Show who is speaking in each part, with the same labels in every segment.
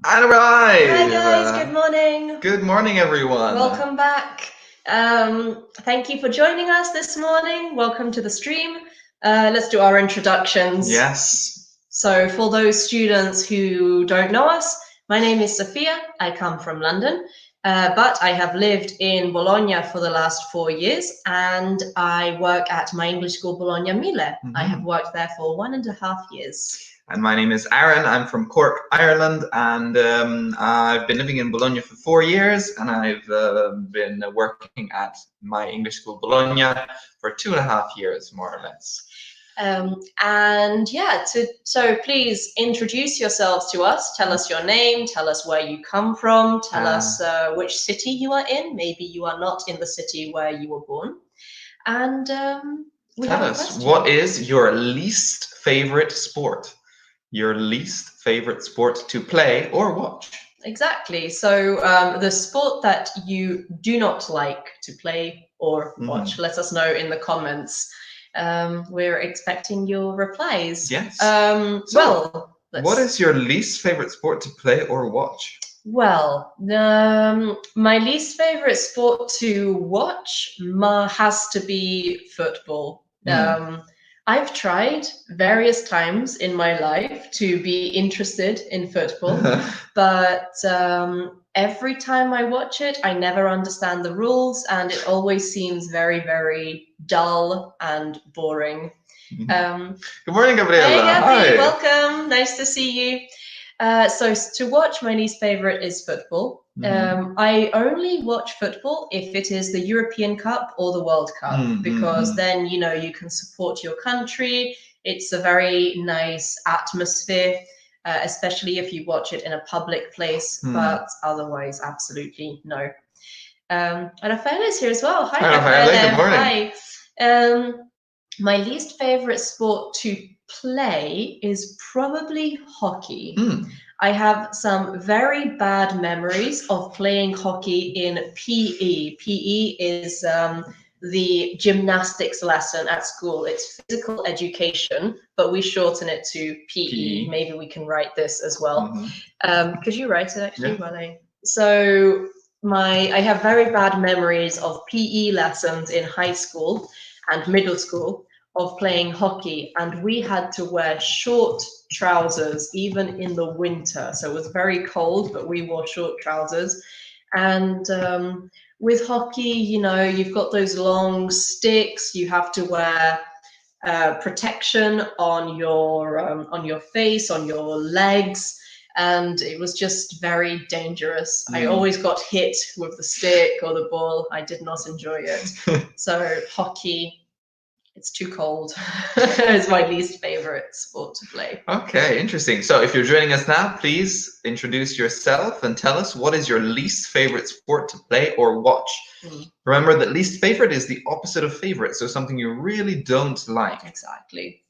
Speaker 1: And arrive!
Speaker 2: Hi guys, good morning.
Speaker 1: Good morning, everyone.
Speaker 2: Welcome back. Thank you for joining us this morning. Welcome to the stream. Let's do our introductions.
Speaker 1: Yes.
Speaker 2: So for those students who don't know us, my name is Sophia. I come from London, but I have lived in Bologna for the last 4 years, and I work at my English school, Bologna Mille. I have worked there for 1.5 years.
Speaker 1: And my name is Aaron. I'm from Cork, Ireland, and I've been living in Bologna for 4 years, and I've been working at my English school, Bologna, for 2.5 years, more or less.
Speaker 2: So please introduce yourselves to us. Tell us your name, tell us where you come from, tell us which city you are in. Maybe you are not in the city where you were born. And
Speaker 1: tell us, what is your least favorite sport? Your least favorite sport to play or watch?
Speaker 2: Exactly. So the sport that you do not like to play or watch, let us know in the comments. We're expecting your replies.
Speaker 1: Yes.
Speaker 2: What
Speaker 1: is your least favorite sport to play or watch?
Speaker 2: Well, my least favorite sport to watch has to be football. I've tried various times in my life to be interested in football, but every time I watch it, I never understand the rules, and it always seems very, very dull and boring. Good
Speaker 1: morning, Gabriela.
Speaker 2: Hey,
Speaker 1: Hi.
Speaker 2: Gabby, welcome. Nice to see you. So to watch, my least favorite is football. I only watch football if it is the European Cup or the World Cup, because then you can support your country. It's a very nice atmosphere, especially if you watch it in a public place. But otherwise, absolutely no. And Rafael is here as well. Hi, Rafael. Good morning. Hi. My least favorite sport to play is probably hockey. I have some very bad memories of playing hockey in PE. PE is the gymnastics lesson at school. It's physical education, but we shorten it to PE. Maybe we can write this as well. Could you write it actually? Yeah. I have very bad memories of PE lessons in high school and middle school of playing hockey, and we had to wear short trousers even in the winter. So it was very cold, but we wore short trousers. And with hockey, you've got those long sticks. You have to wear protection on your face, on your legs. And it was just very dangerous. I always got hit with the stick or the ball. I did not enjoy it. So hockey, it's too cold. It's my least favorite sport to play.
Speaker 1: Okay, interesting. So if you're joining us now, please introduce yourself and tell us what is your least favorite sport to play or watch. Remember that least favorite is the opposite of favorite, so something you really don't like.
Speaker 2: Exactly.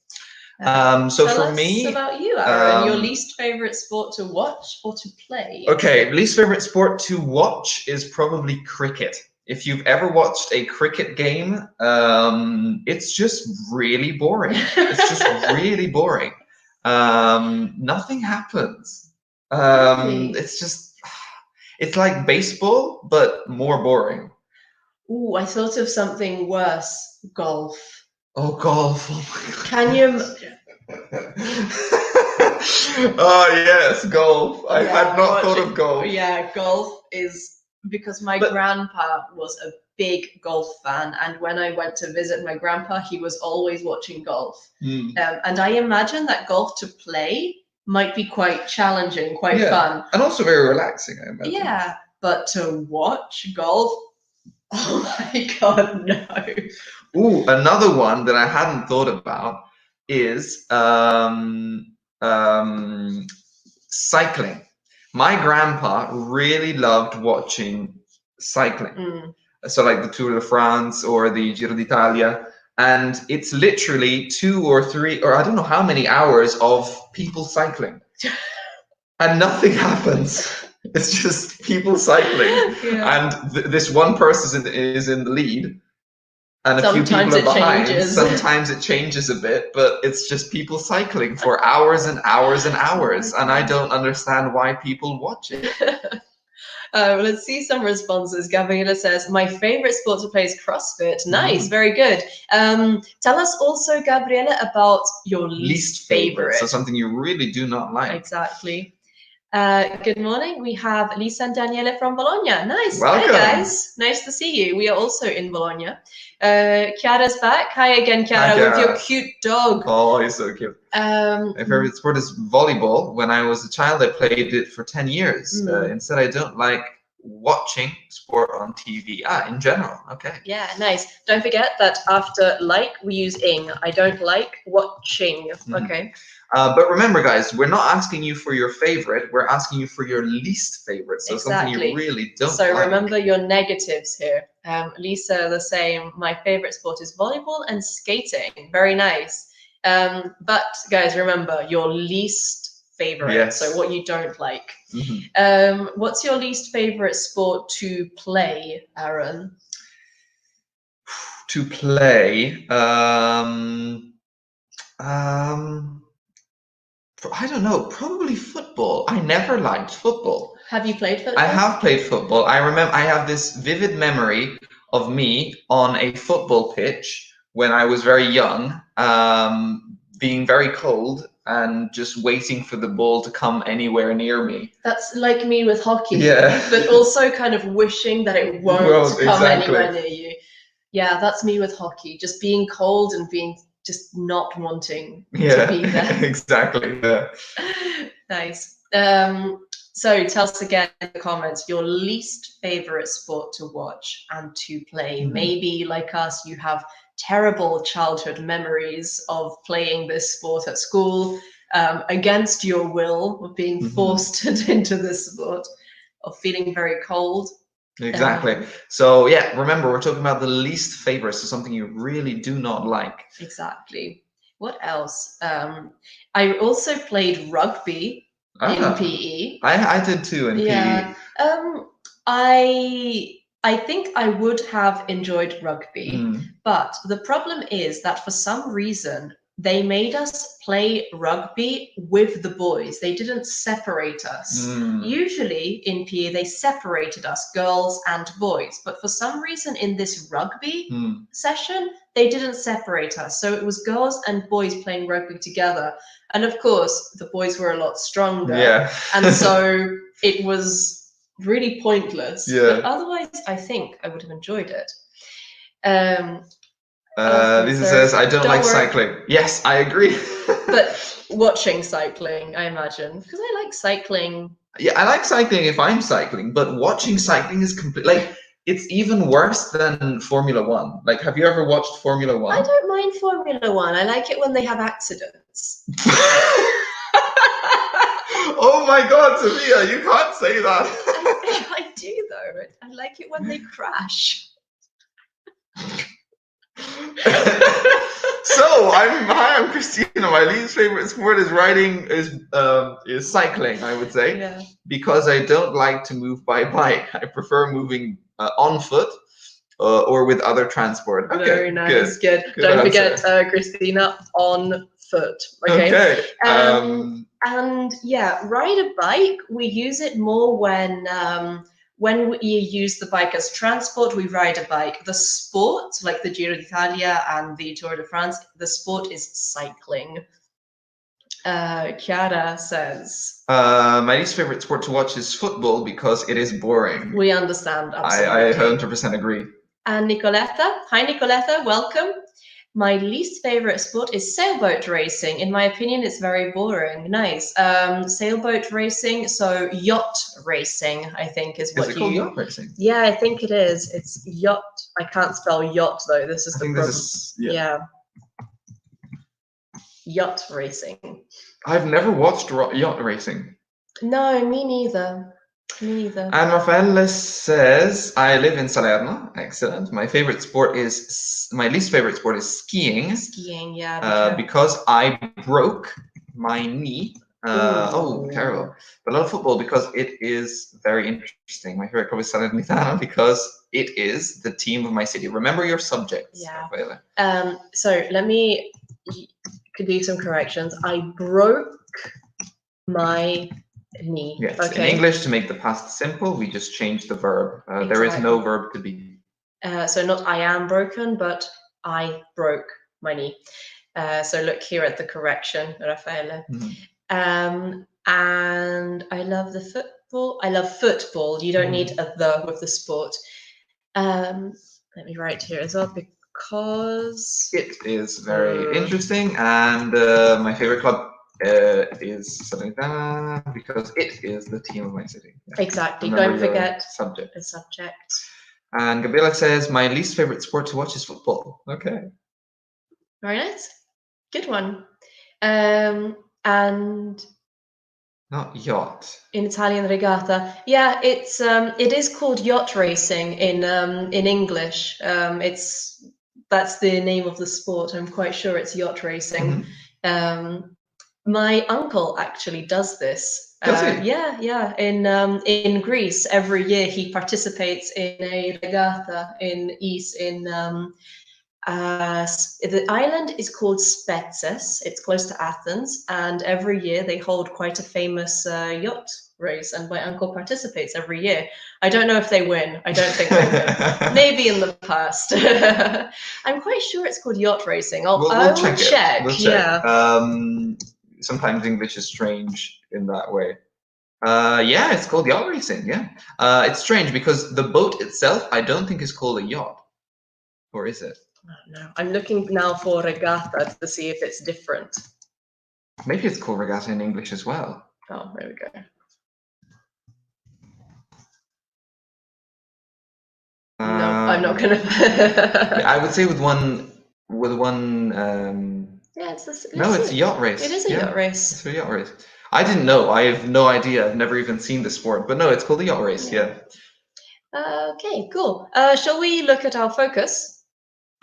Speaker 1: So for me,
Speaker 2: about you, Aaron, your least favorite sport to watch or to play?
Speaker 1: Okay, least favorite sport to watch is probably cricket. If you've ever watched a cricket game, it's just really boring. It's just really boring. Nothing happens. It's like baseball, but more boring.
Speaker 2: Ooh, I thought of something worse. Golf.
Speaker 1: Oh, golf. Oh my God.
Speaker 2: Can you?
Speaker 1: Oh yes, golf. I had not thought of golf.
Speaker 2: Yeah, golf is because my grandpa was a big golf fan, and when I went to visit my grandpa, he was always watching golf. And I imagine that golf to play might be quite challenging, quite fun.
Speaker 1: And also very relaxing, I imagine.
Speaker 2: Yeah, but to watch golf, oh my God, no.
Speaker 1: Ooh, another one that I hadn't thought about is cycling. My grandpa really loved watching cycling. So like the Tour de France or the Giro d'Italia. And it's literally 2 or 3, or I don't know how many hours of people cycling. And nothing happens. It's just people cycling. And this one person is in the lead. and a few
Speaker 2: Sometimes
Speaker 1: people are
Speaker 2: it
Speaker 1: behind.
Speaker 2: changes.
Speaker 1: Sometimes it changes a bit, but it's just people cycling for hours and hours and hours, and I don't understand why people watch it.
Speaker 2: Let's see some responses. Gabriela says, my favorite sport to play is CrossFit. Nice, very good. Tell us also, Gabriela, about your least favorite.
Speaker 1: So something you really do not like.
Speaker 2: Exactly. Good morning. We have Lisa and Daniela from Bologna. Nice.
Speaker 1: Welcome.
Speaker 2: Hi, guys. Nice to see you. We are also in Bologna. Chiara's back. Hi again, Chiara, with your cute dog.
Speaker 1: Oh, he's so cute. My favorite sport is volleyball. When I was a child, I played it for 10 years. Instead, I don't like watching sport on TV. In general. Okay.
Speaker 2: Yeah, nice. Don't forget that after like, we use ing. I don't like watching. Okay.
Speaker 1: But remember, guys, we're not asking you for your favorite. We're asking you for your least favorite. So something you really don't like.
Speaker 2: So remember your negatives here. Lisa, the same. My favorite sport is volleyball and skating. Very nice. But guys, remember your least favorite.
Speaker 1: Yes.
Speaker 2: So what you don't like. What's your least favorite sport to play, Aaron?
Speaker 1: To play, I don't know, probably football. I never liked football.
Speaker 2: Have you played football?
Speaker 1: I have played football. I remember I have this vivid memory of me on a football pitch when I was very young, being very cold and just waiting for the ball to come anywhere near me.
Speaker 2: That's like me with hockey.
Speaker 1: Yeah.
Speaker 2: But also kind of wishing that it won't come anywhere near you. Yeah, that's me with hockey. Just being cold and being just not wanting to be there.
Speaker 1: Exactly. Yeah.
Speaker 2: Nice. So tell us again in the comments your least favorite sport to watch and to play. Maybe like us, you have terrible childhood memories of playing this sport at school against your will, of being forced into this sport, of feeling very cold.
Speaker 1: Exactly. So yeah, remember we're talking about the least favorite, so something you really do not like.
Speaker 2: Exactly. What else? I also played rugby in PE.
Speaker 1: I did too in PE.
Speaker 2: I think I would have enjoyed rugby, but the problem is that for some reason they made us play rugby with the boys. They didn't separate us. Usually in PE, they separated us, girls and boys. But for some reason in this rugby session, they didn't separate us. So it was girls and boys playing rugby together. And of course, the boys were a lot stronger.
Speaker 1: Yeah.
Speaker 2: And so it was really pointless.
Speaker 1: Yeah.
Speaker 2: But otherwise, I think I would have enjoyed it.
Speaker 1: Lisa says, I don't like cycling. Yes, I agree.
Speaker 2: But watching cycling, I imagine, because I like cycling.
Speaker 1: Yeah, I like cycling if I'm cycling, but watching cycling is like, it's even worse than Formula One. Like, have you ever watched Formula One?
Speaker 2: I don't mind Formula One. I like it when they have accidents.
Speaker 1: Oh my God, Sophia, you can't say that.
Speaker 2: I do, though. I like it when they crash.
Speaker 1: So I'm Christina. My least favorite sport is cycling, I would say, because I don't like to move by bike. I prefer moving on foot or with other transport. Okay,
Speaker 2: very nice, good. Don't forget, Christina, on foot. Okay. And yeah, ride a bike. We use it more when we use the bike as transport, we ride a bike. The sport, like the Giro d'Italia and the Tour de France, the sport is cycling. Chiara says,
Speaker 1: my least favorite sport to watch is football because it is boring.
Speaker 2: We understand, absolutely.
Speaker 1: I 100% agree.
Speaker 2: And Nicoletta, hi Nicoletta, welcome. My least favorite sport is sailboat racing. In my opinion, it's very boring. Nice. Sailboat racing, so yacht racing, I think is what
Speaker 1: Is it called yacht racing?
Speaker 2: Yeah, I think it is. It's yacht. I can't spell yacht though. This is the problem.
Speaker 1: This is, yeah.
Speaker 2: Yacht racing.
Speaker 1: I've never watched yacht racing.
Speaker 2: No, me neither. Me neither.
Speaker 1: And Rafael says, I live in Salerno. Excellent. My least favorite sport is skiing.
Speaker 2: Skiing, yeah.
Speaker 1: Because I broke my knee Oh, terrible. But I love football because it is very interesting. My favorite club is Salernitana because it is the team of my city. Remember your subjects, Rafaela.
Speaker 2: So let me do some corrections. I broke my knee.
Speaker 1: Yes.
Speaker 2: Okay.
Speaker 1: In English, to make the past simple, we just change the verb. There is no verb to be.
Speaker 2: So not I am broken, but I broke my knee. So look here at the correction, Rafaela. And I love the football. I love football. You don't need a the with the sport. Let me write here as well because
Speaker 1: it is very interesting, and my favorite club is Salernitana because it is the team of my city.
Speaker 2: Yeah. Exactly. Don't forget the subject.
Speaker 1: And Gabriela says, my least favorite sport to watch is football. Okay.
Speaker 2: Very nice. Good one. And
Speaker 1: not yacht.
Speaker 2: In Italian, regatta. Yeah, it is called yacht racing in English. That's the name of the sport. I'm quite sure it's yacht racing. My uncle actually does this.
Speaker 1: Does he?
Speaker 2: Yeah. In Greece, every year he participates in a regatta the island is called Spetses. It's close to Athens, and every year they hold quite a famous yacht race, and my uncle participates every year. I don't know if they win. I don't think they win. Maybe in the past. I'm quite sure it's called yacht racing. I will check.
Speaker 1: We'll check.
Speaker 2: Yeah.
Speaker 1: Sometimes English is strange in that way. Yeah, it's called yacht racing. Yeah. It's strange because the boat itself, I don't think is called a yacht. Or is it?
Speaker 2: No, I'm looking now for regatta to see if it's different.
Speaker 1: Maybe it's called regatta in English as well.
Speaker 2: Oh, there we go. No, I'm not gonna.
Speaker 1: I would say with one.
Speaker 2: Yeah, it's this.
Speaker 1: No, it's a yacht race.
Speaker 2: It is a yacht race.
Speaker 1: It's a yacht race. I didn't know. I have no idea. I've never even seen the sport, but no, it's called the yacht race. Yeah.
Speaker 2: Okay, cool. Shall we look at our focus?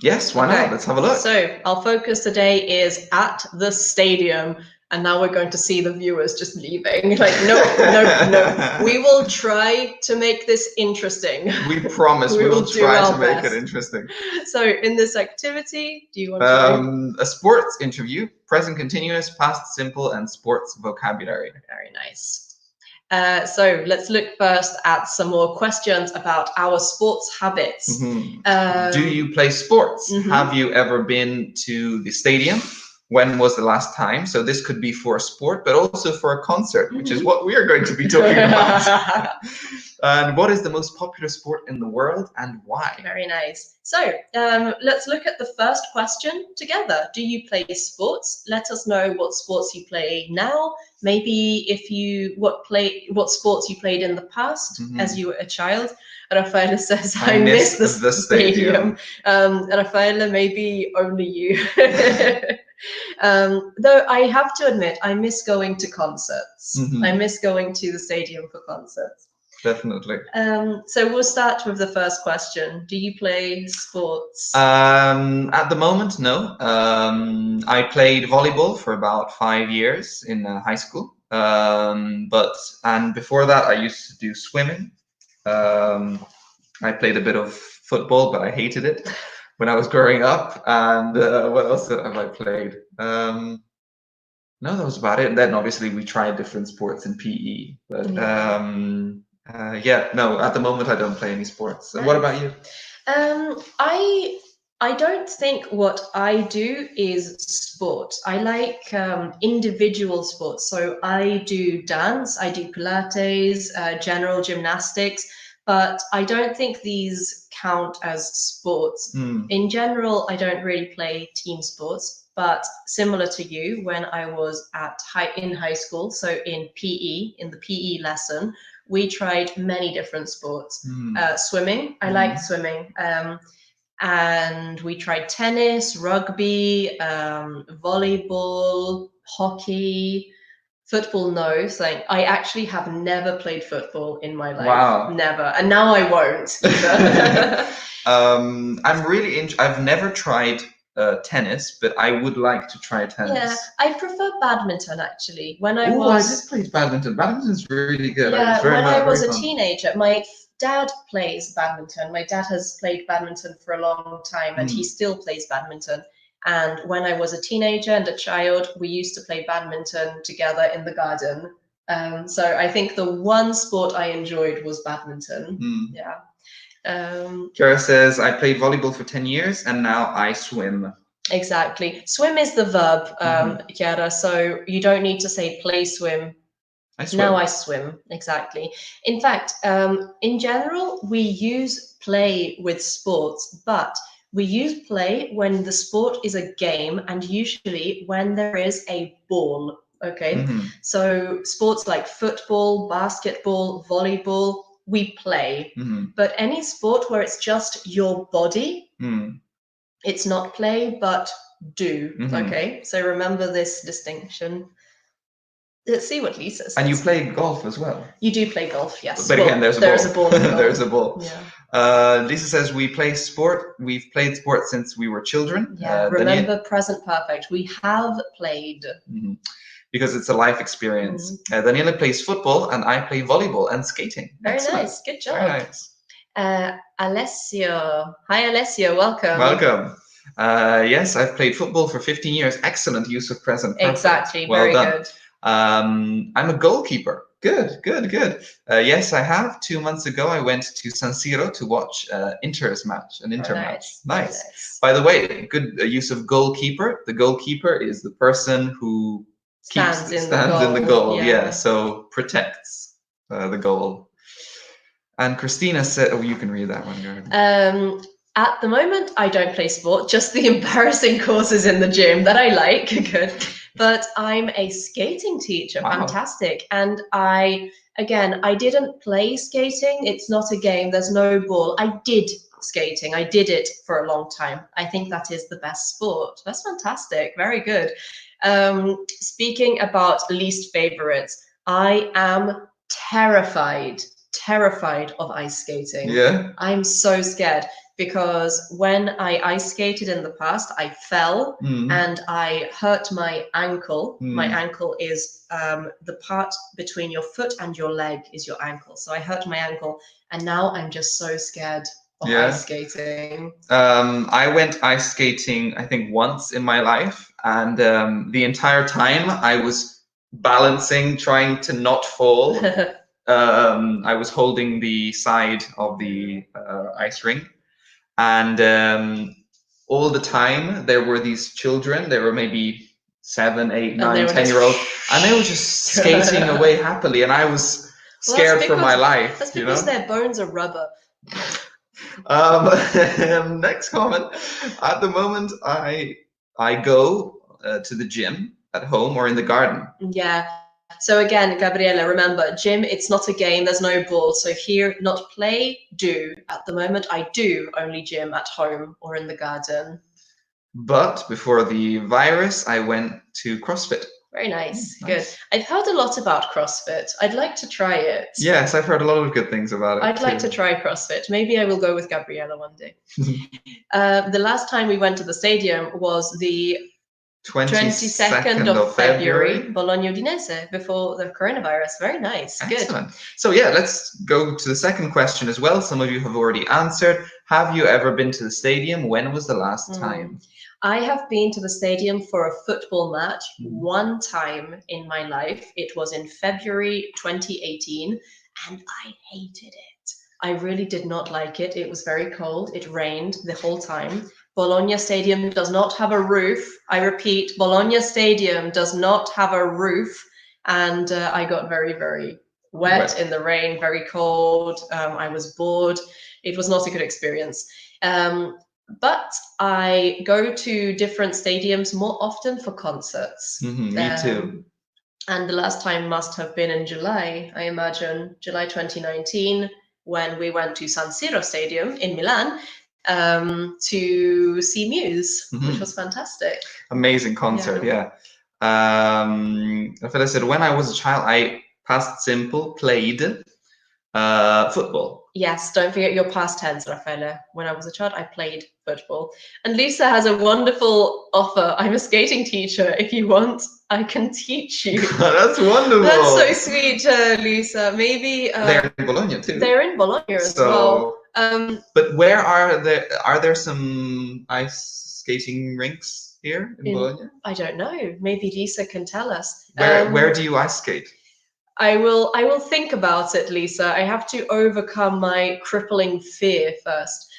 Speaker 1: Yes, why not? Let's have a look.
Speaker 2: So our focus today is at the stadium, and now we're going to see the viewers just leaving. Like, no. We will try to make this interesting.
Speaker 1: We promise we will try to make it interesting.
Speaker 2: So in this activity, do you want to
Speaker 1: a sports interview, present continuous, past simple, and sports vocabulary.
Speaker 2: Very nice. So let's look first at some more questions about our sports habits.
Speaker 1: Do you play sports? Have you ever been to the stadium? When was the last time? So this could be for a sport, but also for a concert, which is what we are going to be talking about. And what is the most popular sport in the world and why?
Speaker 2: Very nice. So let's look at the first question together. Do you play sports? Let us know what sports you play now. Maybe what sports you played in the past as you were a child. Rafaela says, I miss the stadium. Rafaela, maybe only you. Though I have to admit, I miss going to concerts. I miss going to the stadium for concerts.
Speaker 1: Definitely.
Speaker 2: So we'll start with the first question. Do you play sports?
Speaker 1: At the moment, no. I played volleyball for about 5 years in high school. And before that, I used to do swimming. I played a bit of football, but I hated it when I was growing up. And what else have I played? No, that was about it. And then obviously we tried different sports in PE. But no, at the moment I don't play any sports. What about you?
Speaker 2: I don't think what I do is sport. I like individual sports. So I do dance, I do Pilates, general gymnastics, but I don't think these count as sports. In general, I don't really play team sports, but similar to you, when I was in high school, so in PE, in the PE lesson, we tried many different sports. Swimming, I liked swimming. And we tried tennis, rugby, volleyball, hockey, football. No, I actually have never played football in my life.
Speaker 1: Wow.
Speaker 2: Never. And now I won't either.
Speaker 1: I'm really I've never tried tennis, but I would like to try tennis.
Speaker 2: Yeah, I prefer badminton actually. When I
Speaker 1: I
Speaker 2: was
Speaker 1: just played badminton. Badminton's really good.
Speaker 2: yeah,
Speaker 1: It's very,
Speaker 2: when I was
Speaker 1: very
Speaker 2: a
Speaker 1: fun.
Speaker 2: teenager, my dad plays badminton. My dad has played badminton for a long time, and he still plays badminton. And when I was a teenager and a child, we used to play badminton together in the garden. So I think the one sport I enjoyed was badminton. Yeah.
Speaker 1: Kara says, I played volleyball for 10 years and now I swim.
Speaker 2: Exactly. Swim is the verb, Chiara, so you don't need to say play swim.
Speaker 1: I swim.
Speaker 2: Now I swim, exactly. In fact, in general, we use play with sports, but we use play when the sport is a game and usually when there is a ball, okay? So sports like football, basketball, volleyball, we play. But any sport where it's just your body, it's not play, but do, okay? So remember this distinction. Let's see what Lisa says.
Speaker 1: And you play golf as well.
Speaker 2: You do play golf, yes.
Speaker 1: But again, there's a ball.
Speaker 2: There's
Speaker 1: a ball.
Speaker 2: Yeah.
Speaker 1: Lisa says we play sport. We've played sport since we were children.
Speaker 2: Yeah. Remember, present perfect. We have played.
Speaker 1: Because it's a life experience. Daniela plays football, and I play volleyball and skating.
Speaker 2: Very
Speaker 1: Excellent.
Speaker 2: nice. Good job.
Speaker 1: Very nice.
Speaker 2: Alessio. Hi, Alessio. Welcome.
Speaker 1: Welcome. Yes, I've played football for 15 years. Excellent use of present perfect.
Speaker 2: Exactly.
Speaker 1: Well
Speaker 2: Very
Speaker 1: done.
Speaker 2: good.
Speaker 1: I'm a goalkeeper. Good. Yes, I have. 2 months ago, I went to San Siro to watch Inter's match, an Inter match. Nice. By the way, good use of goalkeeper. The goalkeeper is the person who stands in the goal. Yeah, so protects the goal. And Christina said, oh, you can read that one, Gordon.
Speaker 2: At the moment, I don't play sport, just the embarrassing courses in the gym that I like. Good. But I'm a skating teacher. Wow. Fantastic. And I didn't play skating. It's not a game. There's no ball. I did skating. I did it for a long time. I think that is the best sport. That's fantastic. Very good. Speaking about least favorites, I am terrified of ice skating.
Speaker 1: Yeah.
Speaker 2: I'm so scared. Because when I ice skated in the past, I fell and I hurt my ankle. My ankle is the part between your foot and your leg is your ankle. So I hurt my ankle and now I'm just so scared of ice skating.
Speaker 1: I went ice skating, I think, once in my life. And the entire time I was balancing, trying to not fall. I was holding the side of the ice rink. And all the time there were these children. There were maybe 7, 8, 9, 10-year-olds, and they were just skating away happily. And I was scared for my life.
Speaker 2: That's because their bones are rubber.
Speaker 1: Next comment. At the moment, I go to the gym at home or in the garden.
Speaker 2: Yeah. So again, Gabriella, remember, gym, it's not a game, there's no ball. So here, not play, do. At the moment, I do only gym at home or in the garden.
Speaker 1: But before the virus, I went to CrossFit.
Speaker 2: Very nice. Good. I've heard a lot about CrossFit. I'd like to try it.
Speaker 1: Yes, I've heard a lot of good things about it.
Speaker 2: I'd like to try CrossFit. Maybe I will go with Gabriella one day. The last time we went to the stadium was the 22nd of February, Bologna Udinese, before the coronavirus. Very nice.
Speaker 1: Excellent. Good. So yeah, let's go to the second question as well. Some of you have already answered. Have you ever been to the stadium? When was the last time?
Speaker 2: I have been to the stadium for a football match one time in my life. It was in February 2018, and I hated it. I really did not like it. It was very cold. It rained the whole time. Bologna Stadium does not have a roof. I repeat, Bologna Stadium does not have a roof. And I got very, very wet in the rain, very cold. I was bored. It was not a good experience. But I go to different stadiums more often for concerts.
Speaker 1: Me too.
Speaker 2: And the last time must have been in July, I imagine, July 2019, when we went to San Siro Stadium in Milan. To see Muse, which was fantastic.
Speaker 1: Amazing concert, yeah. Rafaela said, when I was a child, I past simple played football.
Speaker 2: Yes, don't forget your past tense, Raffaele. When I was a child, I played football. And Lisa has a wonderful offer. I'm a skating teacher. If you want, I can teach you.
Speaker 1: That's wonderful.
Speaker 2: That's so sweet, Lisa. Maybe
Speaker 1: they're in Bologna too.
Speaker 2: They're in Bologna as well.
Speaker 1: But where are there some ice skating rinks here in Bologna?
Speaker 2: I don't know. Maybe Lisa can tell us.
Speaker 1: Where do you ice skate?
Speaker 2: I will think about it, Lisa. I have to overcome my crippling fear first.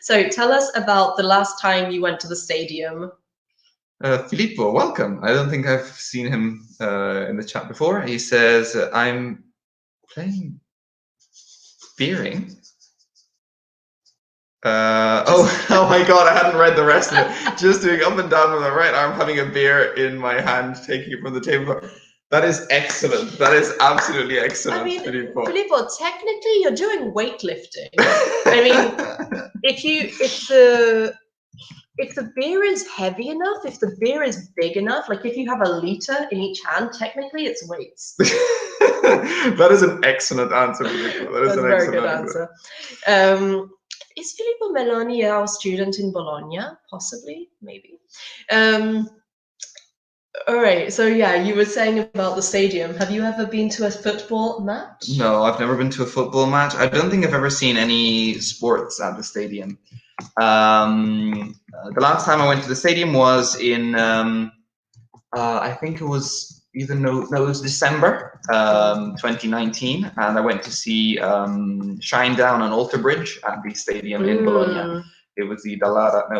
Speaker 2: So tell us about the last time you went to the stadium.
Speaker 1: Filippo, welcome. I don't think I've seen him in the chat before. He says, I'm playing beering. Oh my god, I hadn't read the rest of it. Just doing up and down with my right arm, having a beer in my hand, taking it from the table. That is excellent. That is absolutely excellent,
Speaker 2: I mean,
Speaker 1: Filippo,
Speaker 2: technically you're doing weightlifting. I mean, if the beer is heavy enough, if the beer is big enough, like if you have a liter in each hand, technically it's weights.
Speaker 1: That is an excellent answer, Filippo. That is
Speaker 2: That's
Speaker 1: an
Speaker 2: a very
Speaker 1: excellent
Speaker 2: good answer. Is Filippo Meloni our student in Bologna? Possibly, maybe. All right, so yeah, you were saying about the stadium. Have you ever been to a football match?
Speaker 1: No, I've never been to a football match. I don't think I've ever seen any sports at the stadium. The last time I went to the stadium was in, I think it was it was December 2019, and I went to see Shinedown on Alter Bridge at the stadium in Bologna. It was the Dallara,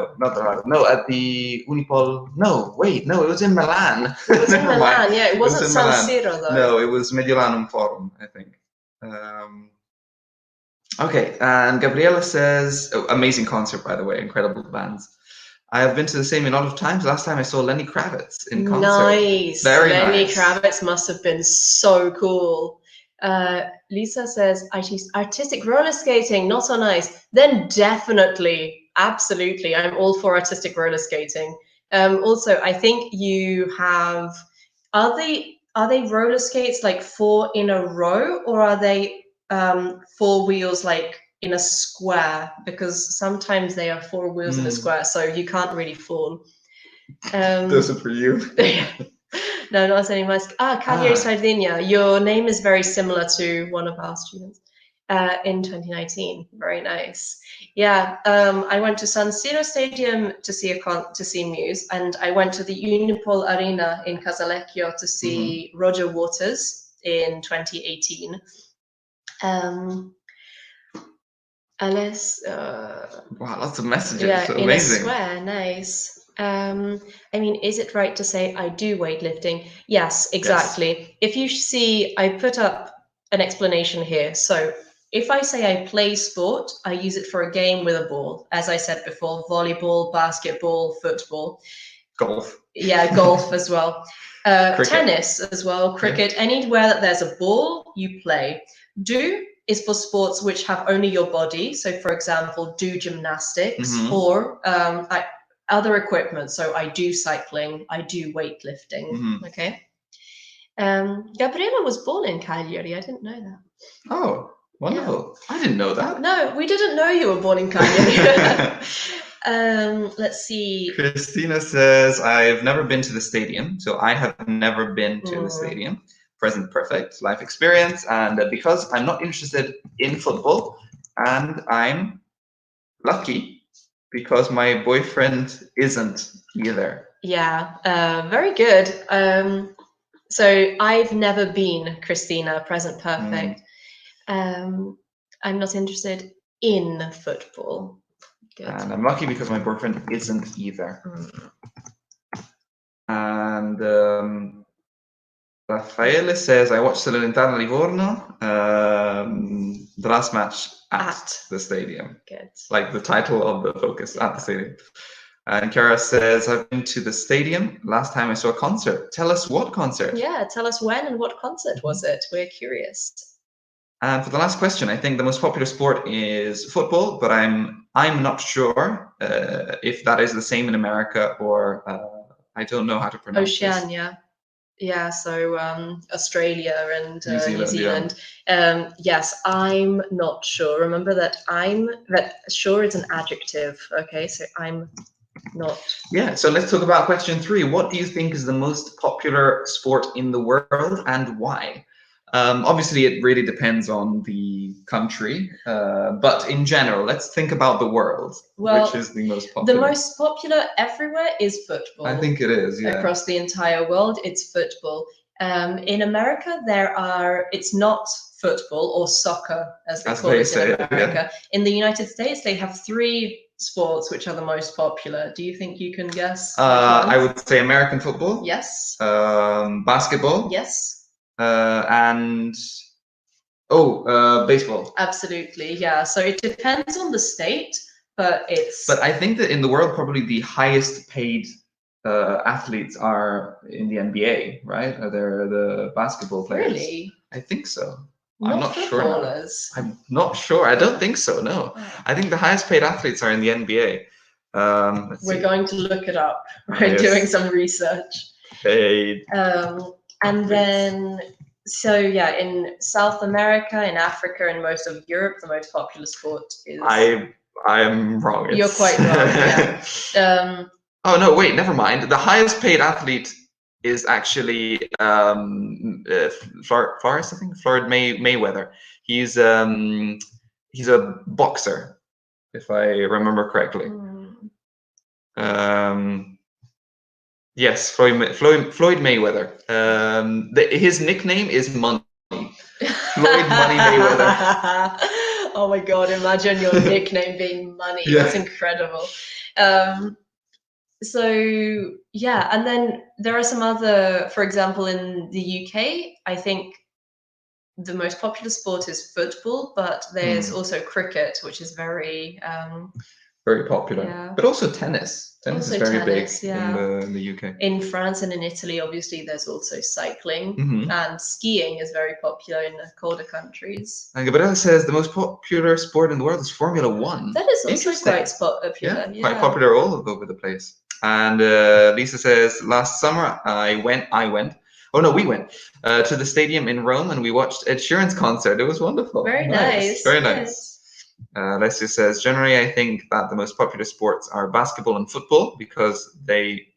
Speaker 1: at the Unipol, it was in Milan.
Speaker 2: It was in Milan, yeah, it wasn't San Siro though.
Speaker 1: No, it was Mediolanum Forum, I think. Okay, and Gabriela says, amazing concert, by the way, incredible bands. I have been to the stadium a lot of times. Last time I saw Lenny Kravitz in concert. Nice. Very
Speaker 2: Lenny
Speaker 1: nice.
Speaker 2: Kravitz must have been so cool. Lisa says, artistic roller skating, not on ice. Then definitely, absolutely, I'm all for artistic roller skating. Also, I think you have, are they roller skates like 4 in a row, or are they 4 wheels like in a square? Because sometimes they are 4 wheels in a square, so you can't really fall.
Speaker 1: Those are for you.
Speaker 2: No, not any más. Cagliari Sardinia. Your name is very similar to one of our students in 2019. Very nice. Yeah, I went to San Siro Stadium to see Muse, and I went to the Unipol Arena in Casalecchio to see Roger Waters in 2018. Alice.
Speaker 1: Wow, lots of messages.
Speaker 2: Yeah,
Speaker 1: amazing.
Speaker 2: In a square, nice. I mean, is it right to say I do weightlifting? Yes, exactly. Yes. If you see, I put up an explanation here. So if I say I play sport, I use it for a game with a ball. As I said before, volleyball, basketball, football.
Speaker 1: Golf.
Speaker 2: Yeah, golf as well. Tennis as well, cricket. Yeah. Anywhere that there's a ball, you play. Do is for sports which have only your body. So for example, do gymnastics or other equipment. So I do cycling, I do weightlifting. Okay. Gabriela was born in Cagliari. I didn't know that.
Speaker 1: Oh, wonderful. Yeah. I didn't know that.
Speaker 2: No, we didn't know you were born in Cagliari. Let's see.
Speaker 1: Christina says, I've never been to the stadium. So I have never been to the stadium. Present perfect life experience. And because I'm not interested in football, and I'm lucky because my boyfriend isn't either.
Speaker 2: Yeah, very good. So I've never been, Christina, present perfect. I'm not interested in football. Good.
Speaker 1: And I'm lucky because my boyfriend isn't either. And Raffaele says, I watched Salernitana Livorno, the last match at the stadium.
Speaker 2: Good.
Speaker 1: Like the title of the focus, at the stadium. And Kara says, I've been to the stadium. Last time I saw a concert. Tell us what concert.
Speaker 2: Yeah, tell us when and what concert was it. We're curious.
Speaker 1: And for the last question, I think the most popular sport is football, but I'm not sure if that is the same in America or I don't know how to pronounce
Speaker 2: Oceania. Yeah, so Australia and New Zealand.
Speaker 1: Yeah.
Speaker 2: Yes, I'm not sure. Remember that sure is an adjective. Okay, so I'm not.
Speaker 1: Yeah, so let's talk about question 3. What do you think is the most popular sport in the world and why? Obviously, it really depends on the country, but in general, let's think about the world, which is the most popular.
Speaker 2: The most popular everywhere is football.
Speaker 1: I think it is, yeah.
Speaker 2: Across the entire world, it's football. In America, it's not football or soccer, as they call it in America. Yeah. In the United States, they have 3 sports which are the most popular. Do you think you can guess?
Speaker 1: I would say American football.
Speaker 2: Yes.
Speaker 1: Basketball.
Speaker 2: Yes.
Speaker 1: And baseball.
Speaker 2: Absolutely, yeah. So it depends on the state, but it's.
Speaker 1: But I think that in the world, probably the highest paid athletes are in the NBA, right? They're the basketball players.
Speaker 2: Really?
Speaker 1: I think so.
Speaker 2: I'm not sure.
Speaker 1: I'm not sure. I don't think so. No, I think the highest paid athletes are in the NBA.
Speaker 2: We're going to look it up. We're doing some research.
Speaker 1: Paid.
Speaker 2: And then, so yeah, in South America, in Africa, and most of Europe, the most popular sport is.
Speaker 1: I'm wrong.
Speaker 2: You're quite wrong. Yeah.
Speaker 1: Oh no! Wait, never mind. The highest paid athlete is actually Floyd Mayweather. He's a boxer, if I remember correctly. Yes, Floyd Mayweather. His nickname is Money. Floyd Money Mayweather.
Speaker 2: Oh my God! Imagine your nickname being Money. Yeah. That's incredible. So yeah, and then there are some other, for example, in the UK, I think the most popular sport is football, but there's also cricket, which is very
Speaker 1: popular. Yeah. But also tennis. Tennis is very big in the UK.
Speaker 2: In France and in Italy, obviously, there's also cycling, and skiing is very popular in the colder countries.
Speaker 1: And Gabriela says the most popular sport in the world is Formula 1.
Speaker 2: That is also quite popular.
Speaker 1: Yeah, quite popular all over the place. And Lisa says, last summer we went to the stadium in Rome and we watched Ed Sheeran's concert. It was wonderful.
Speaker 2: Very nice.
Speaker 1: Very nice. Leslie says, generally, I think that the most popular sports are basketball and football because they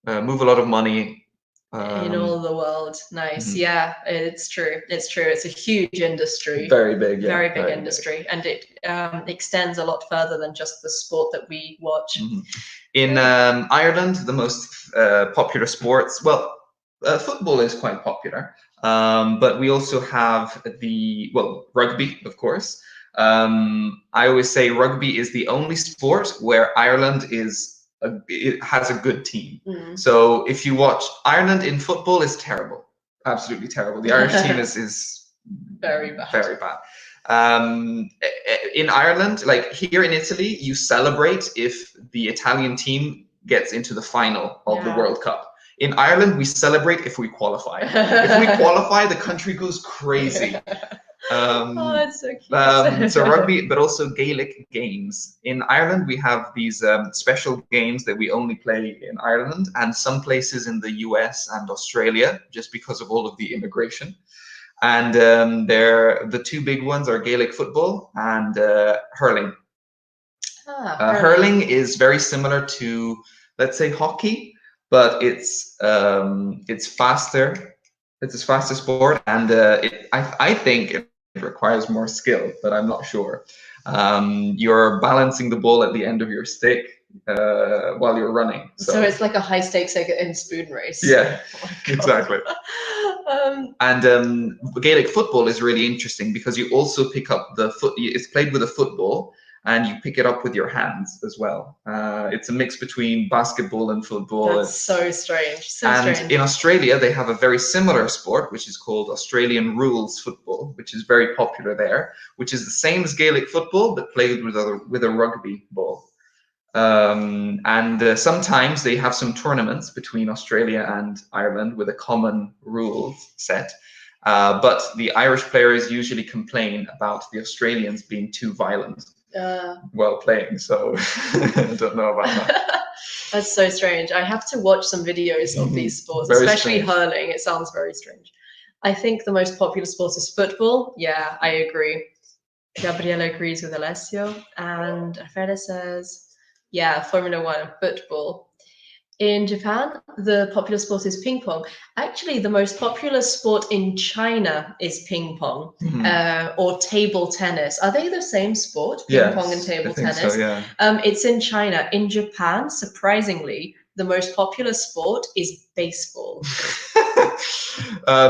Speaker 1: move a lot of money.
Speaker 2: In all the world. Nice. Yeah, it's true. It's true. It's a huge industry.
Speaker 1: Very big. Yeah.
Speaker 2: Very big industry. And it extends a lot further than just the sport that we watch.
Speaker 1: In Ireland, the most popular sports, football is quite popular, but we also have rugby, of course. I always say rugby is the only sport where Ireland it has a good team. So if you watch Ireland in football, is terrible, absolutely terrible. The Irish team is
Speaker 2: very bad.
Speaker 1: Very bad. In Ireland, like here in Italy, you celebrate if the Italian team gets into the final of the World Cup. In Ireland, we celebrate if we qualify. If we qualify, the country goes crazy.
Speaker 2: It's so cute.
Speaker 1: So rugby, but also Gaelic games. In Ireland, we have these special games that we only play in Ireland and some places in the US and Australia, just because of all of the immigration. And the 2 big ones are Gaelic football and hurling. Hurling is very similar to, let's say, hockey, but it's faster. It's a faster sport, and I think it requires more skill, but I'm not sure. You're balancing the ball at the end of your stick while you're running.
Speaker 2: So it's like a high stakes in spoon race.
Speaker 1: Yeah, exactly. And Gaelic football is really interesting because you also pick up it's played with a football and you pick it up with your hands as well. It's a mix between basketball and football.
Speaker 2: That's so strange.
Speaker 1: In Australia, they have a very similar sport, which is called Australian rules football, which is very popular there, which is the same as Gaelic football, but played with a rugby ball. And sometimes they have some tournaments between Australia and Ireland with a common rules set. But the Irish players usually complain about the Australians being too violent while playing. So I don't know about that.
Speaker 2: That's so strange. I have to watch some videos of these sports,
Speaker 1: Very
Speaker 2: especially
Speaker 1: strange.
Speaker 2: hurling. It sounds very strange. I think the most popular sport is football. Yeah, I agree. Gabriella agrees with Alessio. And Rafaela says, yeah, Formula One and football. In Japan, the popular sport is ping pong. Actually, the most popular sport in China is ping pong or table tennis. Are they the same sport? Ping pong and table tennis?
Speaker 1: So, yeah.
Speaker 2: It's in China. In Japan, surprisingly, the most popular sport is baseball.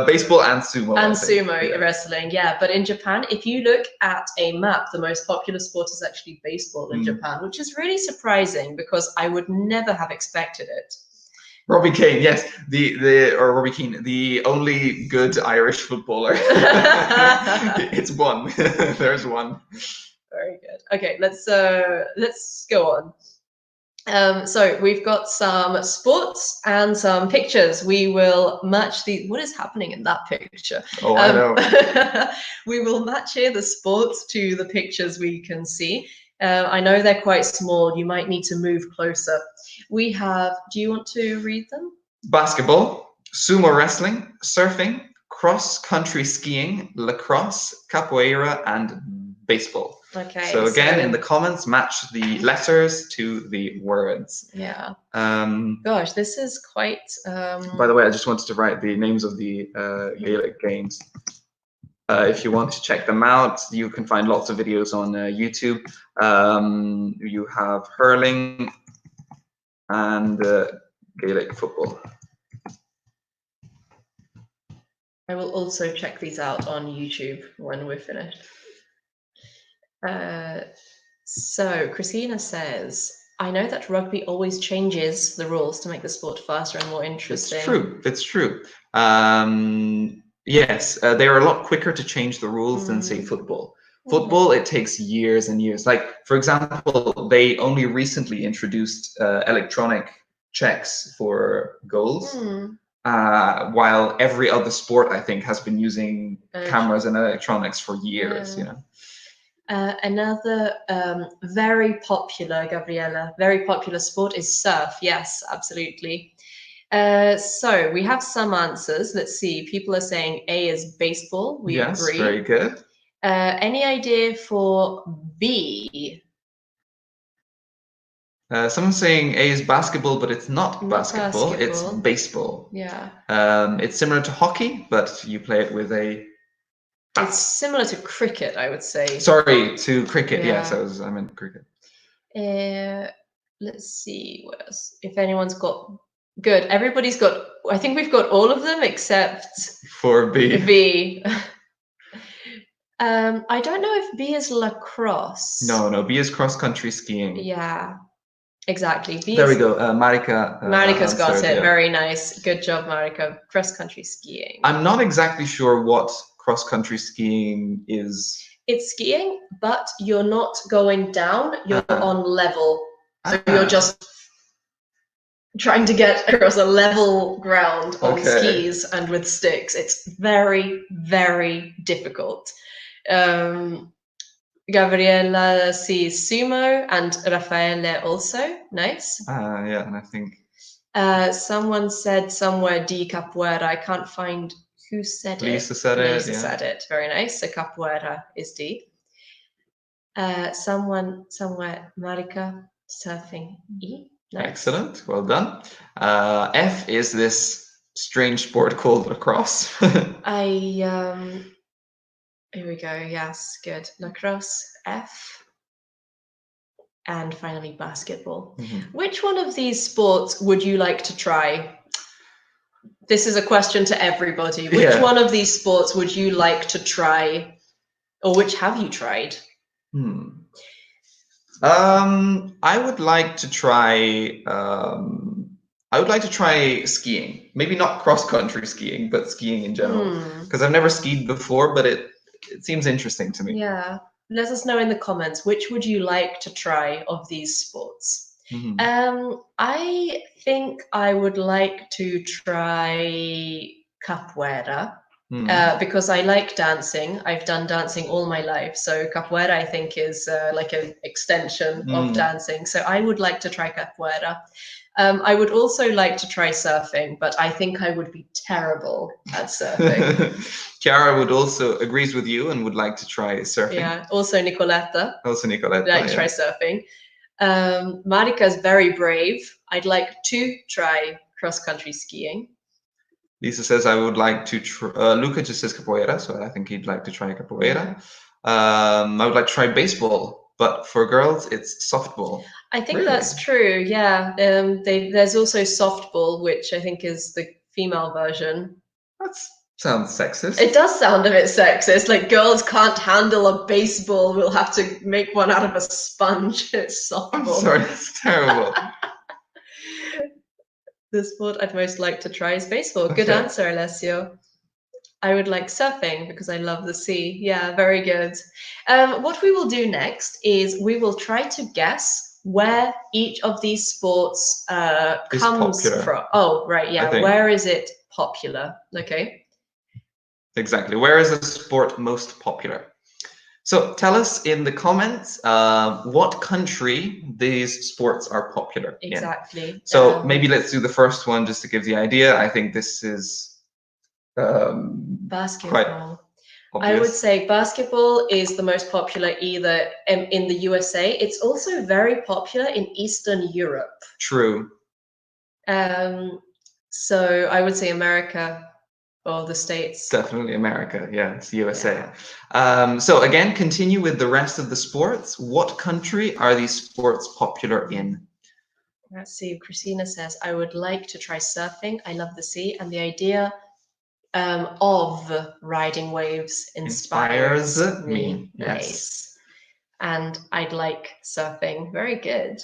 Speaker 1: Baseball and sumo.
Speaker 2: And sumo wrestling, yeah. But in Japan, if you look at a map, the most popular sport is actually baseball in Japan, which is really surprising because I would never have expected it.
Speaker 1: Robbie Keane, yes, Robbie Keane, the only good Irish footballer. It's one. There's one.
Speaker 2: Very good. Okay, let's go on. So we've got some sports and some pictures. We will match the. What is happening in that picture?
Speaker 1: Oh, I know.
Speaker 2: We will match here the sports to the pictures we can see. I know they're quite small. You might need to move closer. We have. Do you want to read them?
Speaker 1: Basketball, sumo wrestling, surfing, cross-country skiing, lacrosse, capoeira, and baseball.
Speaker 2: Okay.
Speaker 1: So again, in the comments, match the letters to the words.
Speaker 2: Yeah. Gosh, this is quite.
Speaker 1: By the way, I just wanted to write the names of the Gaelic games. If you want to check them out, you can find lots of videos on YouTube. You have hurling and Gaelic football.
Speaker 2: I will also check these out on YouTube when we're finished. So Christina says, I know that rugby always changes the rules to make the sport faster and more interesting.
Speaker 1: It's true. Yes, they are a lot quicker to change the rules than, say, football. Football, it takes years and years. Like, for example, they only recently introduced electronic checks for goals, while every other sport, I think, has been using cameras and electronics for years, you know.
Speaker 2: Another very popular, Gabriella, very popular sport is surf. Yes, absolutely. So we have some answers. Let's see. People are saying A is baseball. We agree.
Speaker 1: Yes, very good.
Speaker 2: Any idea for B?
Speaker 1: Someone's saying A is basketball, but it's not basketball. It's baseball.
Speaker 2: Yeah.
Speaker 1: It's similar to hockey, but you play it with a...
Speaker 2: It's similar to cricket, I would say.
Speaker 1: Sorry, to cricket. Yeah. Yes, I meant cricket.
Speaker 2: Let's see what else. If anyone's got... Good. Everybody's got... I think we've got all of them except...
Speaker 1: For B.
Speaker 2: B. I don't know if B is lacrosse.
Speaker 1: No. B is cross-country skiing.
Speaker 2: Yeah. Exactly.
Speaker 1: There we go. Marika.
Speaker 2: Marika's got it. Yeah. Very nice. Good job, Marika. Cross-country skiing.
Speaker 1: I'm not exactly sure what cross-country skiing is.
Speaker 2: It's skiing, but you're not going down. You're on level. So you're just trying to get across a level ground on skis and with sticks. It's very, very difficult. Gabriella sees sumo and Raffaele also. Nice.
Speaker 1: Yeah, and I think
Speaker 2: someone said somewhere di capoeira. I can't find who said it.
Speaker 1: Lisa said it.
Speaker 2: Lisa said it. Very nice. So capoeira is D. Someone somewhere, Marika, surfing E. Nice.
Speaker 1: Excellent. Well done. F is this strange sport called lacrosse.
Speaker 2: Here we go. Yes, good. Lacrosse, F. And finally, basketball. Which one of these sports would you like to try? This is a question to everybody. Which one of these sports would you like to try? Or which have you tried?
Speaker 1: I would like to try skiing. Maybe not cross-country skiing, but skiing in general. Because I've never skied before, but it seems interesting to me.
Speaker 2: Yeah. Let us know in the comments, which would you like to try of these sports? I think I would like to try capoeira. because I like dancing. I've done dancing all my life. So capoeira, I think, is like an extension of dancing. So I would like to try capoeira. I would also like to try surfing, but I think I would be terrible at surfing.
Speaker 1: Chiara would also agrees with you and would like to try surfing.
Speaker 2: Yeah, also Nicoletta.
Speaker 1: Also Nicoletta.
Speaker 2: I'd like to try surfing. Marika's very brave. I'd like to try cross-country skiing.
Speaker 1: Lisa says, I would like to try, Luca just says capoeira, so I think he'd like to try capoeira. I would like to try baseball, but for girls, it's softball.
Speaker 2: I think that's true, yeah. There's also softball, which I think is the female version.
Speaker 1: That sounds sexist.
Speaker 2: It does sound a bit sexist, like girls can't handle a baseball, we'll have to make one out of a sponge. It's softball.
Speaker 1: I'm sorry, that's terrible.
Speaker 2: The sport I'd most like to try is baseball. Good answer, Alessio. I would like surfing because I love the sea. Yeah, very good. What we will do next is we will try to guess where each of these sports comes from. Oh, right, yeah. Where is it popular? Okay.
Speaker 1: Exactly. Where is the sport most popular? So tell us in the comments what country these sports are popular in.
Speaker 2: Exactly.
Speaker 1: So maybe let's do the first one just to give the idea. I think this is
Speaker 2: basketball. I would say basketball is the most popular either in the USA. It's also very popular in Eastern Europe.
Speaker 1: True.
Speaker 2: So I would say America. Or the States.
Speaker 1: Definitely America, yeah, it's the USA. Yeah. So again, continue with the rest of the sports. What country are these sports popular in?
Speaker 2: Let's see, Christina says, I would like to try surfing. I love the sea, and the idea of riding waves inspires me.
Speaker 1: Yes.
Speaker 2: Nice. And I'd like surfing. Very good.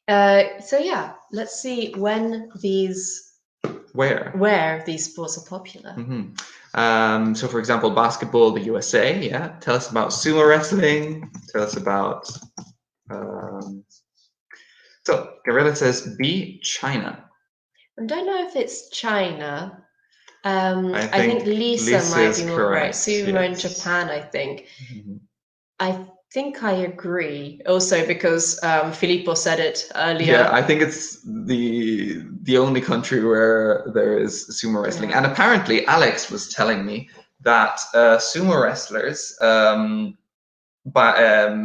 Speaker 2: So yeah, let's see when these where these sports are popular.
Speaker 1: So for example, basketball, the USA. Yeah, tell us about sumo wrestling. Tell us about so Gabriela says B, China.
Speaker 2: I don't know if it's China. I think Lisa might be more correct. Sumo in Japan, I think. I think I agree. Also because Filippo said it earlier.
Speaker 1: Yeah, I think it's the only country where there is sumo wrestling. And apparently Alex was telling me that sumo wrestlers,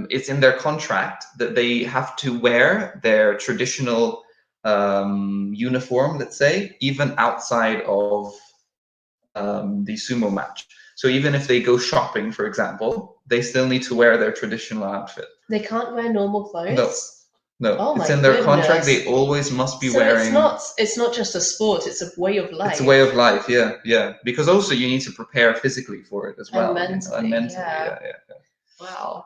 Speaker 1: it's in their contract that they have to wear their traditional uniform, let's say, even outside of the sumo match. So even if they go shopping, for example, they still need to wear their traditional outfit.
Speaker 2: They can't wear normal clothes?
Speaker 1: No. Oh, it's in their contract. They always must be wearing.
Speaker 2: It's not just a sport, it's a way of life.
Speaker 1: It's a way of life, yeah. Because also you need to prepare physically for it as well.
Speaker 2: And mentally, yeah. Wow.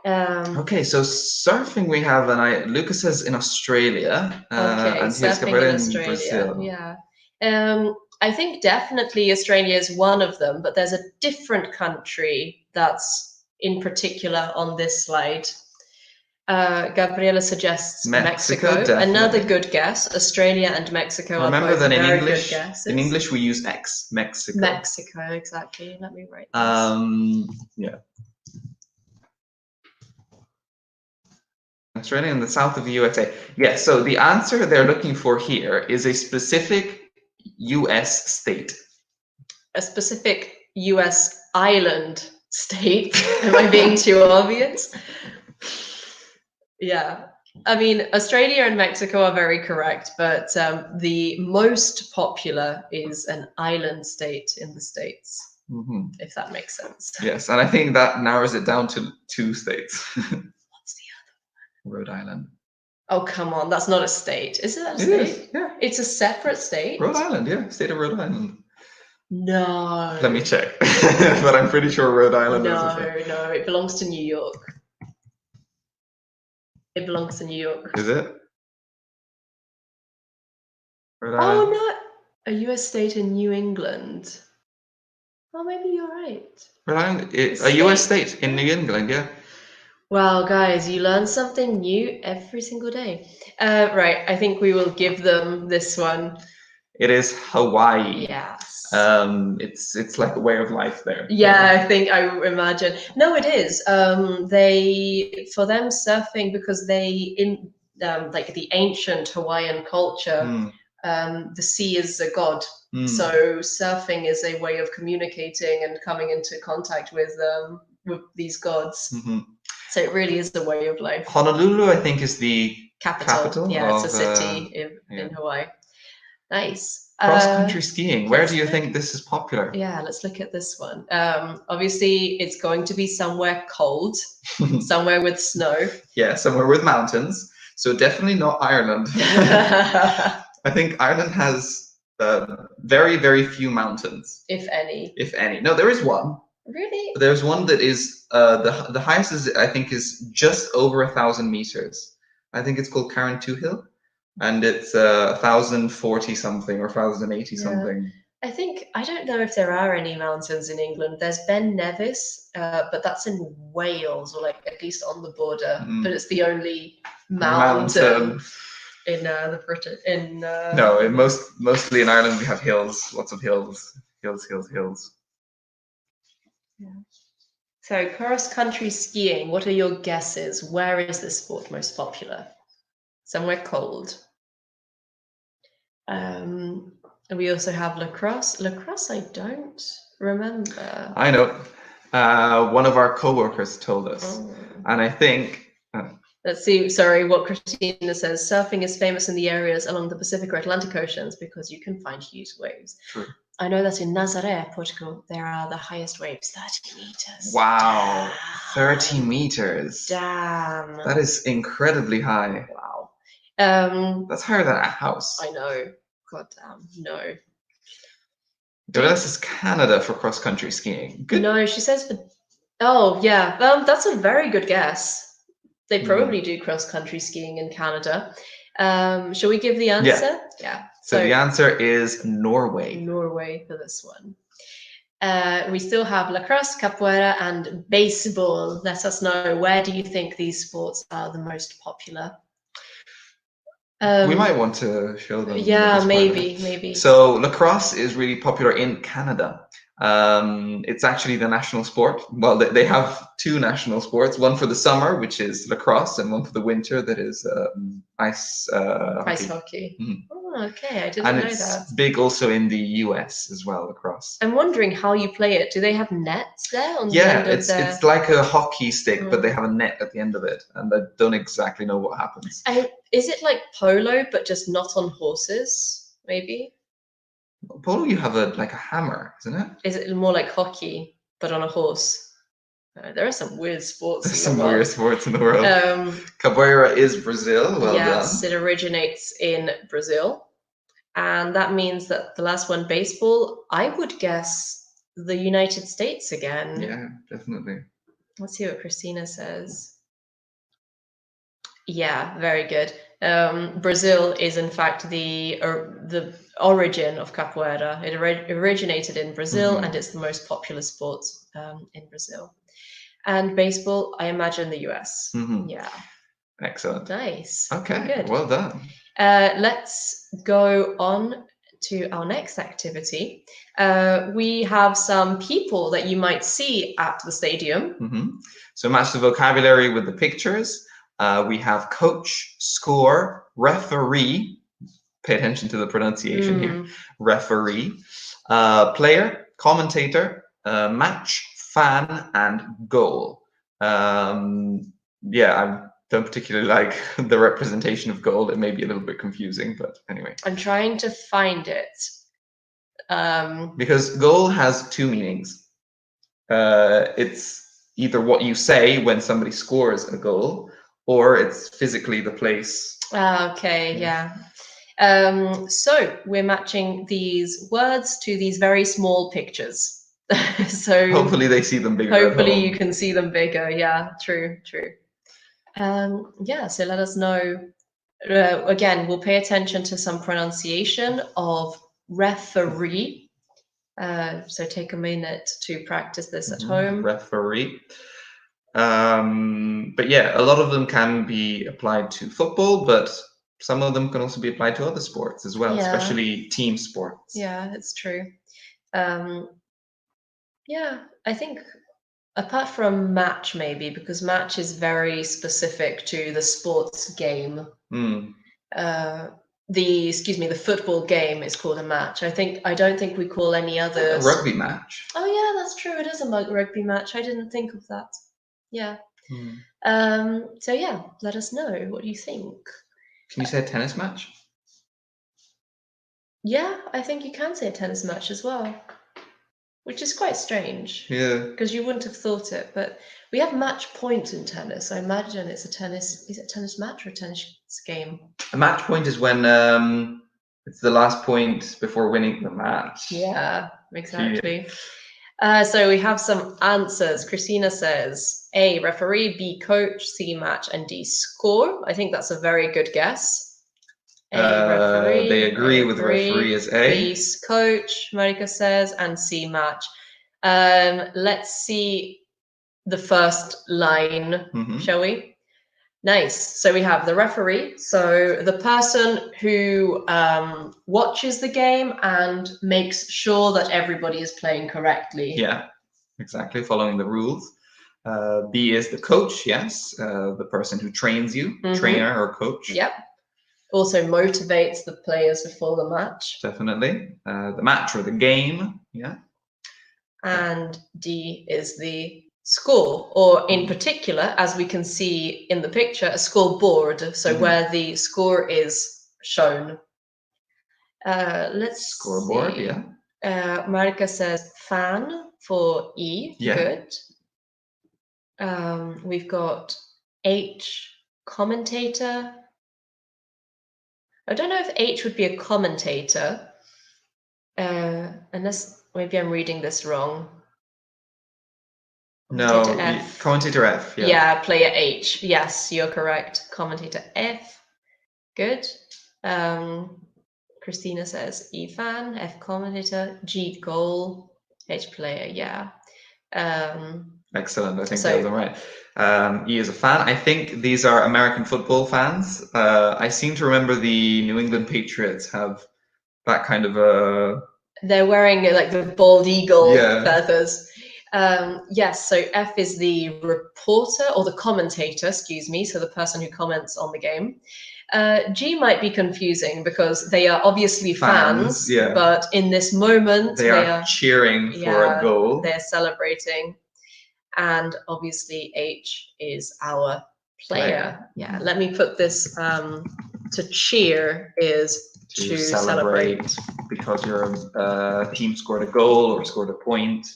Speaker 1: Okay, so surfing we have, and Lucas says in Australia.
Speaker 2: Okay,
Speaker 1: and
Speaker 2: surfing in Australia, Brazil. Yeah. I think definitely Australia is one of them, but there's a different country that's in particular on this slide. Gabriela suggests Mexico. Another good guess. Australia and Mexico
Speaker 1: Remember
Speaker 2: are both
Speaker 1: that in
Speaker 2: very
Speaker 1: English,
Speaker 2: good guesses.
Speaker 1: In English we use X, Mexico.
Speaker 2: Mexico, exactly. Let me write this.
Speaker 1: Yeah. Australia in the south of the USA. Yeah, so the answer they're looking for here is a specific US state.
Speaker 2: A specific US island state? Am I being too obvious? Yeah. I mean, Australia and Mexico are very correct, but the most popular is an island state in the States, if that makes sense.
Speaker 1: Yes, and I think that narrows it down to 2 states.
Speaker 2: What's the other
Speaker 1: one? Rhode Island.
Speaker 2: Oh, come on. That's not a state. Is it a state?
Speaker 1: It is, yeah.
Speaker 2: It's a separate state?
Speaker 1: Rhode Island, yeah. State of Rhode Island.
Speaker 2: No.
Speaker 1: Let me check. But I'm pretty sure Rhode Island is a state.
Speaker 2: No. It belongs to New York. It belongs to New York.
Speaker 1: Is it?
Speaker 2: Rhode Island? Oh, no. A US state in New England. Oh, maybe you're right.
Speaker 1: Rhode Island, a US state in New England, yeah.
Speaker 2: Wow, guys, you learn something new every single day. Right, I think we will give them this one.
Speaker 1: It is Hawaii.
Speaker 2: Yes.
Speaker 1: It's like a way of life there.
Speaker 2: Yeah, I imagine. No, it is. For them surfing, because in like the ancient Hawaiian culture, the sea is a god. So surfing is a way of communicating and coming into contact with these gods. So it really is a way of life.
Speaker 1: Honolulu, I think, is the
Speaker 2: capital. Yeah, it's a city in Hawaii. Nice.
Speaker 1: Cross-country skiing. Where do you think this is popular?
Speaker 2: Yeah, let's look at this one. Obviously, it's going to be somewhere cold, somewhere with snow.
Speaker 1: Yeah, somewhere with mountains. So definitely not Ireland. I think Ireland has very, very few mountains.
Speaker 2: If any.
Speaker 1: If any. No, there is one.
Speaker 2: Really?
Speaker 1: There's one that is, the highest is, I think, is just over 1,000 meters. I think it's called Carrauntoohil. And it's 1,040 something or 1,080 something.
Speaker 2: I don't know if there are any mountains in England. There's Ben Nevis, but that's in Wales, or like at least on the border. But it's the only mountain in the Britain.
Speaker 1: No, mostly in Ireland we have hills, lots of hills.
Speaker 2: Yeah. So cross-country skiing. What are your guesses? Where is this sport most popular? Somewhere cold. And we also have lacrosse. Lacrosse, I don't remember.
Speaker 1: I know. One of our co-workers told us. And I think...
Speaker 2: Let's see, sorry, what Christina says. Surfing is famous in the areas along the Pacific or Atlantic Oceans because you can find huge waves.
Speaker 1: True.
Speaker 2: I know that in Nazaré, Portugal, there are the highest waves, 30 meters.
Speaker 1: Wow, 30 meters.
Speaker 2: Damn.
Speaker 1: That is incredibly high.
Speaker 2: Wow.
Speaker 1: That's higher than a house.
Speaker 2: I know. God damn, no.
Speaker 1: This is Canada for cross-country skiing. Good.
Speaker 2: No, she says for... Oh, yeah. That's a very good guess. They probably do cross-country skiing in Canada. Shall we give the answer? Yeah.
Speaker 1: So the answer is Norway.
Speaker 2: Norway for this one. We still have lacrosse, capoeira, and baseball. Let us know, where do you think these sports are the most popular?
Speaker 1: We might want to show them.
Speaker 2: Yeah, maybe.
Speaker 1: So lacrosse is really popular in Canada. It's actually the national sport. Well, they have two national sports, one for the summer, which is lacrosse, and one for the winter, that is ice
Speaker 2: hockey. Oh, okay, I didn't know that.
Speaker 1: And it's big also in the US as well, lacrosse.
Speaker 2: I'm wondering how you play it. Do they have nets there on
Speaker 1: the end of it's like a hockey stick, but they have a net at the end of it, and I don't exactly know what happens.
Speaker 2: Is it like polo, but just not on horses, maybe?
Speaker 1: Polo, you have like a hammer, isn't it?
Speaker 2: Is it more like hockey, but on a horse? There are some weird sports.
Speaker 1: There's some weird sports in the world. Capoeira is Brazil. Well
Speaker 2: yes,
Speaker 1: done.
Speaker 2: It originates in Brazil, and that means that the last one, baseball, I would guess the United States again.
Speaker 1: Yeah, definitely.
Speaker 2: Let's see what Christina says. Yeah, very good. Brazil is in fact the origin of capoeira. It originated in Brazil, and it's the most popular sport in Brazil. And baseball, I imagine the US. Yeah.
Speaker 1: Excellent.
Speaker 2: Nice.
Speaker 1: Okay,
Speaker 2: good.
Speaker 1: Well done.
Speaker 2: Let's go on to our next activity. We have some people that you might see at the stadium.
Speaker 1: So match the vocabulary with the pictures. We have coach, score, referee. Pay attention to the pronunciation here. Referee, player, commentator, match, fan, and goal. Yeah, I don't particularly like the representation of goal. It may be a little bit confusing, but anyway.
Speaker 2: I'm trying to find it.
Speaker 1: Because goal has two meanings. It's either what you say when somebody scores a goal, or it's physically the place.
Speaker 2: Okay, yeah. So we're matching these words to these very small pictures. So
Speaker 1: hopefully they see them bigger.
Speaker 2: Hopefully you can see them bigger. Yeah, true. Yeah, so let us know. Again, we'll pay attention to some pronunciation of referee. So take a minute to practice this at home.
Speaker 1: Referee. But yeah, a lot of them can be applied to football, but some of them can also be applied to other sports as well,
Speaker 2: Yeah.
Speaker 1: especially team sports.
Speaker 2: Yeah, it's true. Yeah, I think apart from match, maybe, because match is very specific to the sports game.
Speaker 1: Mm.
Speaker 2: The football game is called a match. I don't think we call any other
Speaker 1: A rugby match.
Speaker 2: Oh yeah, that's true. It is a rugby match. I didn't think of that. Yeah. So yeah, let us know what you think.
Speaker 1: Can you say a tennis match?
Speaker 2: Yeah, I think you can say a tennis match as well, which is quite strange.
Speaker 1: Yeah.
Speaker 2: Because you wouldn't have thought it, but we have match point in tennis. I imagine it's a tennis. Is it a tennis match or a tennis game?
Speaker 1: A match point is when it's the last point before winning the match.
Speaker 2: Yeah, exactly. So we have some answers. Christina says A, referee, B, coach, C, match, and D, score. I think that's a very good guess. A, referee.
Speaker 1: They agree with referee as A.
Speaker 2: B, coach, Marika says, and C, match. Let's see the first line, shall we? Nice. So we have the referee, so the person who watches the game and makes sure that everybody is playing correctly.
Speaker 1: Yeah, exactly, following the rules. B is the coach, yes, the person who trains you, trainer or coach.
Speaker 2: Yep. Also motivates the players before the match.
Speaker 1: Definitely. The match or the game, yeah.
Speaker 2: And D is the score, or in particular, as we can see in the picture, a scoreboard, so where the score is shown. Let's
Speaker 1: Scoreboard,
Speaker 2: see.
Speaker 1: yeah.
Speaker 2: Marika says fan for E, good. We've got H, commentator. I don't know if H would be a commentator, unless maybe I'm reading this wrong.
Speaker 1: No, commentator F.
Speaker 2: Yeah, player H. Yes, you're correct. Commentator F. Good. Christina says E fan, F commentator, G goal, H player. Yeah.
Speaker 1: Excellent. I think those are right. E is a fan. I think these are American football fans. I seem to remember the New England Patriots have that kind of a.
Speaker 2: They're wearing like the bald eagle feathers. Yes, so F is the reporter or the commentator, excuse me, so the person who comments on the game. G might be confusing because they are obviously fans, but in this moment
Speaker 1: they are cheering for a goal.
Speaker 2: They're celebrating. And obviously H is our player. Yeah, let me put this to cheer is to celebrate.
Speaker 1: Because your team scored a goal or scored a point.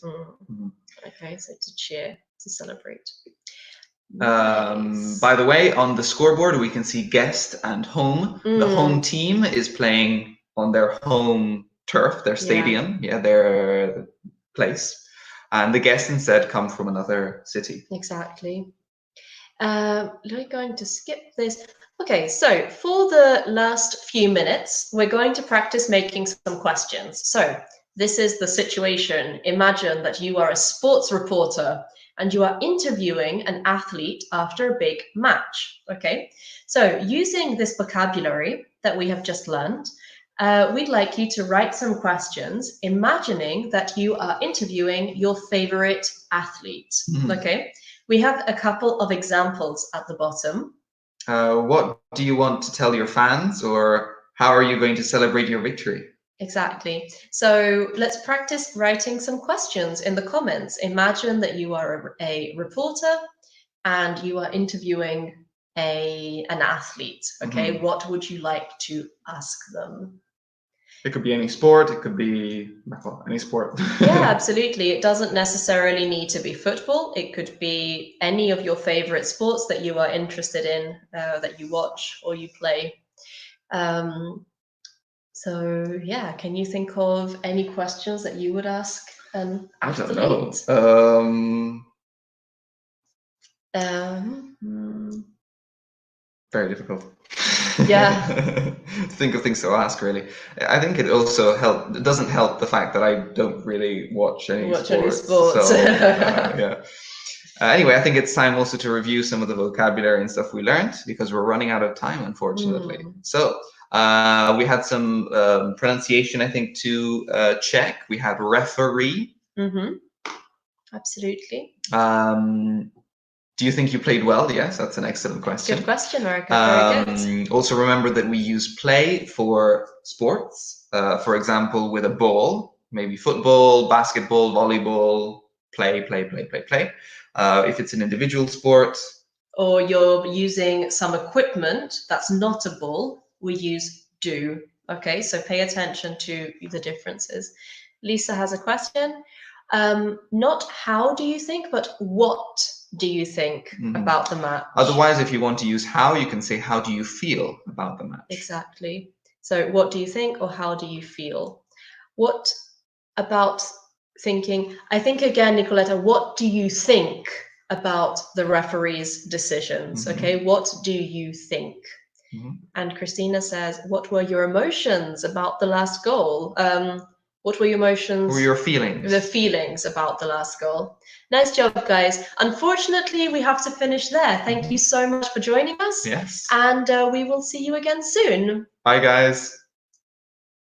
Speaker 2: Okay, so to cheer, to celebrate.
Speaker 1: By the way, on the scoreboard, we can see guest and home. The home team is playing on their home turf, their stadium, their place. And the guests instead come from another city.
Speaker 2: Exactly. We're going to skip this. Okay, so for the last few minutes, we're going to practice making some questions. So this is the situation. Imagine that you are a sports reporter and you are interviewing an athlete after a big match. Okay, so using this vocabulary that we have just learned, we'd like you to write some questions, imagining that you are interviewing your favorite athlete. Okay, we have a couple of examples at the bottom.
Speaker 1: What do you want to tell your fans, or how are you going to celebrate your victory?
Speaker 2: Exactly. So let's practice writing some questions in the comments. Imagine that you are a reporter and you are interviewing an athlete. Okay, what would you like to ask them?
Speaker 1: It could be any sport. It could be any sport.
Speaker 2: Yeah, absolutely. It doesn't necessarily need to be football. It could be any of your favorite sports that you are interested in, that you watch or you play. So yeah, can you think of any questions that you would ask an athlete?
Speaker 1: I don't know. Very difficult.
Speaker 2: Yeah.
Speaker 1: Think of things to ask, really. I think it also it doesn't help the fact that I don't really watch any sports.
Speaker 2: So,
Speaker 1: Anyway, I think it's time also to review some of the vocabulary and stuff we learned because we're running out of time, unfortunately. So we had some pronunciation, I think, to check. We had referee.
Speaker 2: Absolutely.
Speaker 1: Do you think you played well? Yes, that's an excellent question.
Speaker 2: Good question, Marika. Very good.
Speaker 1: Also remember that we use play for sports. For example, with a ball, maybe football, basketball, volleyball, play. If it's an individual sport.
Speaker 2: Or you're using some equipment that's not a ball, we use do. Okay, so pay attention to the differences. Lisa has a question. Not how do you think, but what do you think about the match?
Speaker 1: Otherwise, if you want to use how, you can say, how do you feel about the match?
Speaker 2: Exactly. So what do you think or how do you feel? What about thinking? I think again, Nicoletta, what do you think about the referee's decisions? Okay, what do you think? And Christina says, what were your emotions about the last goal? What were your emotions?
Speaker 1: What were your feelings?
Speaker 2: The feelings about the last goal. Nice job, guys. Unfortunately, we have to finish there. Thank you so much for joining us.
Speaker 1: Yes.
Speaker 2: And we will see you again soon.
Speaker 1: Bye, guys.